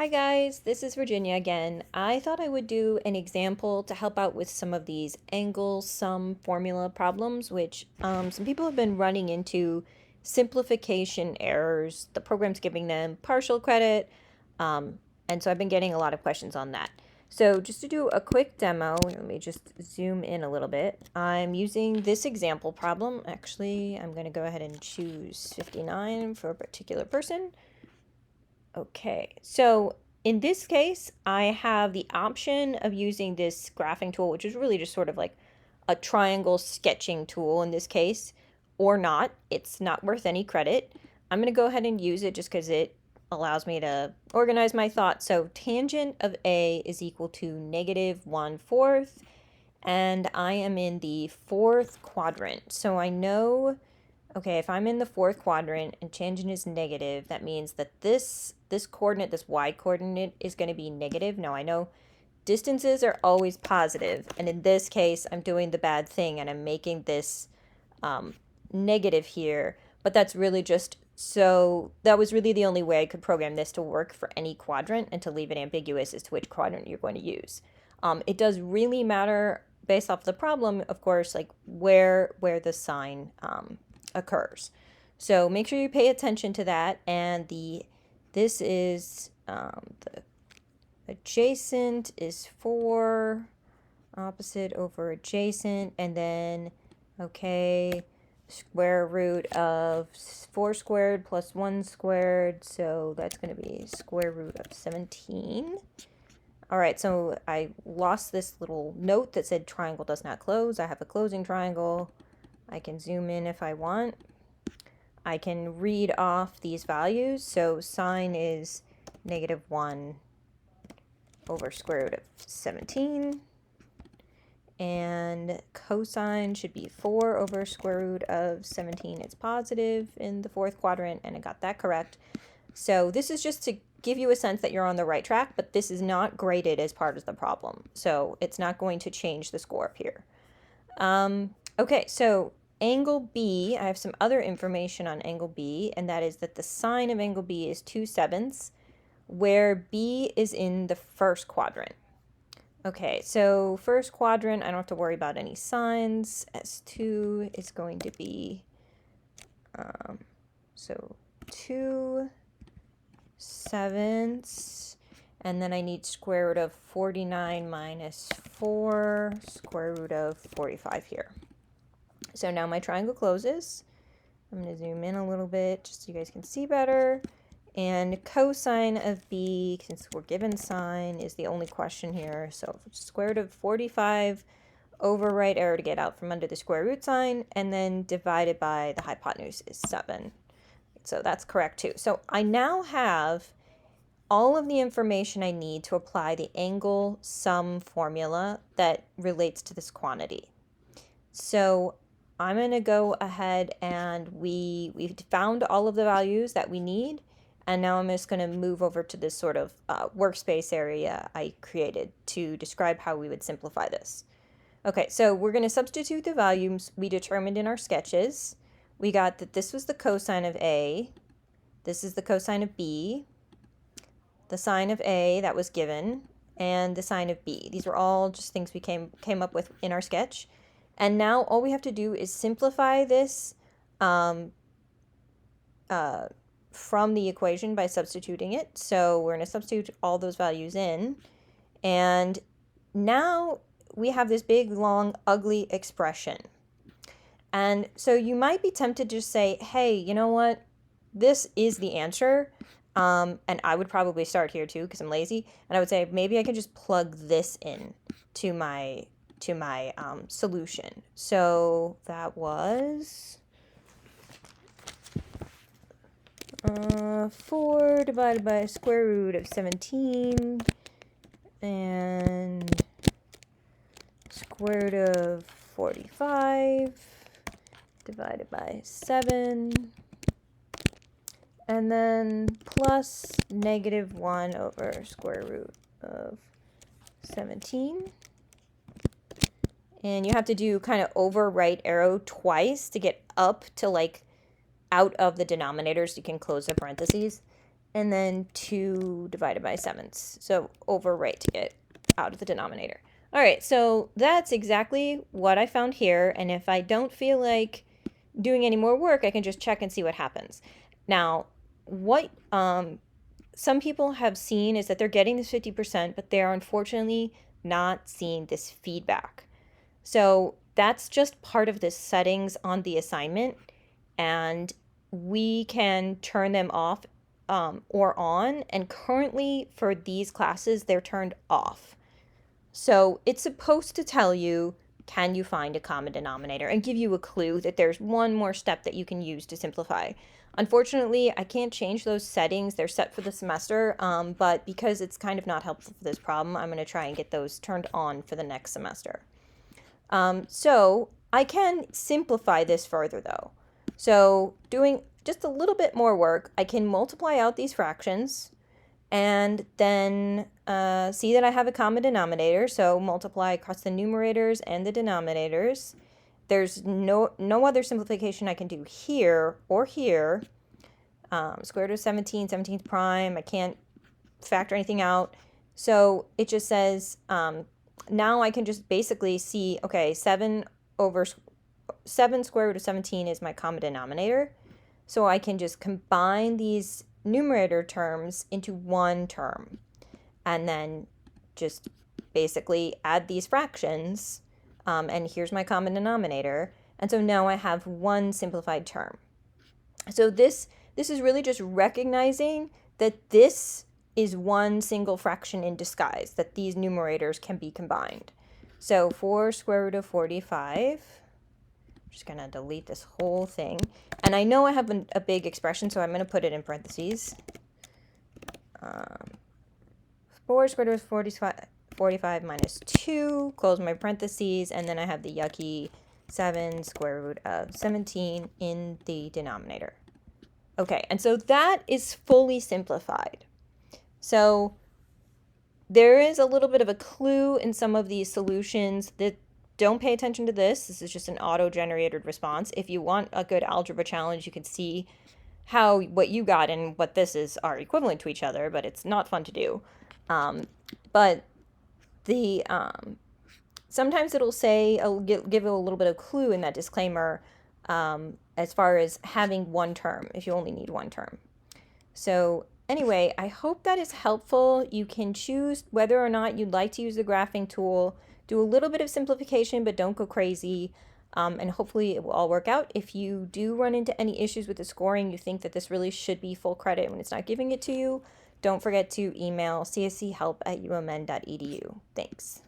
Hi guys, this is Virginia again. I thought I would do an example to help out with some of these angle sum formula problems, which some people have been running into simplification errors. The program's giving them partial credit, um, and so I've been getting a lot of questions on that. So just to do a quick demo, let me just zoom in a little bit. I'm using this example problem. Actually, I'm going to go ahead and choose 59 for a particular person. Okay, so in this case, I have the option of using this graphing tool, which is really just sort of like a triangle sketching tool in this case, or not. It's not worth any credit. I'm going to go ahead and use it just because it allows me to organize my thoughts. So tangent of A is equal to -1/4, and I am in the fourth quadrant. So I know, okay, if I'm in the fourth quadrant and tangent is negative, that means that this coordinate, this y coordinate, is going to be negative. Now I know distances are always positive, and in this case, I'm doing the bad thing and I'm making this negative here, but that's really just so that was really the only way I could program this to work for any quadrant and to leave it ambiguous as to which quadrant you're going to use. It does really matter based off the problem, of course, like where the sign occurs. So make sure you pay attention to that. And this is the adjacent is 4, opposite over adjacent, and then, okay, square root of 4 squared plus 1 squared, so that's going to be square root of 17. All right, so I lost this little note that said triangle does not close. I have a closing triangle. I can zoom in if I want. I can read off these values. So sine is -1 over square root of 17. And cosine should be 4 over square root of 17. It's positive in the fourth quadrant, and I got that correct. So this is just to give you a sense that you're on the right track, but this is not graded as part of the problem. So it's not going to change the score up here. Okay, so angle B, I have some other information on angle B, and that is that the sine of angle B is 2/7, where B is in the first quadrant. Okay, so first quadrant, I don't have to worry about any signs. S2 is going to be, so 2/7, and then I need square root of 49 minus 4, square root of 45 here. So now my triangle closes. I'm going to zoom in a little bit just so you guys can see better. And cosine of B, since we're given sine, is the only question here. So square root of 45, overwrite arrow to get out from under the square root sign, and then divided by the hypotenuse is 7. So that's correct too. So I now have all of the information I need to apply the angle sum formula that relates to this quantity. So I'm going to go ahead and we've found all of the values that we need. And now I'm just going to move over to this sort of workspace area I created to describe how we would simplify this. Okay, so we're going to substitute the values we determined in our sketches. We got that this was the cosine of A. This is the cosine of B. The sine of A that was given. And the sine of B. These were all just things we came up with in our sketch. And now all we have to do is simplify this from the equation by substituting it. So we're going to substitute all those values in. And now we have this big, long, ugly expression. And so you might be tempted to just say, hey, you know what? This is the answer. And I would probably start here too because I'm lazy. And I would say maybe I can just plug this in to my solution. So that was 4 divided by square root of 17 and square root of 45 divided by 7, and then plus -1 over square root of 17. And you have to do kind of overwrite arrow twice to get up to like out of the denominator so you can close the parentheses. and then 2 divided by 7ths. So overwrite to get out of the denominator. All right, so that's exactly what I found here. And if I don't feel like doing any more work, I can just check and see what happens. Now, what some people have seen is that they're getting this 50%, but they're unfortunately not seeing this feedback. So that's just part of the settings on the assignment, and we can turn them off or on. And currently for these classes, they're turned off. So it's supposed to tell you, can you find a common denominator, and give you a clue that there's one more step that you can use to simplify. Unfortunately, I can't change those settings. They're set for the semester, but because it's kind of not helpful for this problem, I'm going to try and get those turned on for the next semester. So I can simplify this further though. So doing just a little bit more work, I can multiply out these fractions and then see that I have a common denominator. So multiply across the numerators and the denominators. There's no other simplification I can do here or here. Square root of 17, 17th prime, I can't factor anything out. So it just says, now I can just basically see, okay, 7 square root of 17 is my common denominator. So I can just combine these numerator terms into one term and then just basically add these fractions, and here's my common denominator. And so now I have one simplified term. So this is really just recognizing that this is one single fraction in disguise, that these numerators can be combined. So 4 square root of 45, I'm just going to delete this whole thing. And I know I have a big expression, so I'm going to put it in parentheses. 4 square root of 45 minus 2, close my parentheses, and then I have the yucky 7 square root of 17 in the denominator. Okay, and so that is fully simplified. So there is a little bit of a clue in some of these solutions that don't pay attention to this. This is just an auto-generated response. If you want a good algebra challenge, you can see how what you got and what this is are equivalent to each other, but it's not fun to do. But the sometimes it'll say, I'll give it a little bit of clue in that disclaimer, as far as having one term, if you only need one term. So anyway, I hope that is helpful. You can choose whether or not you'd like to use the graphing tool. Do a little bit of simplification, but don't go crazy. And hopefully it will all work out. If you do run into any issues with the scoring, you think that this really should be full credit when it's not giving it to you, don't forget to email cschelp@umn.edu. Thanks.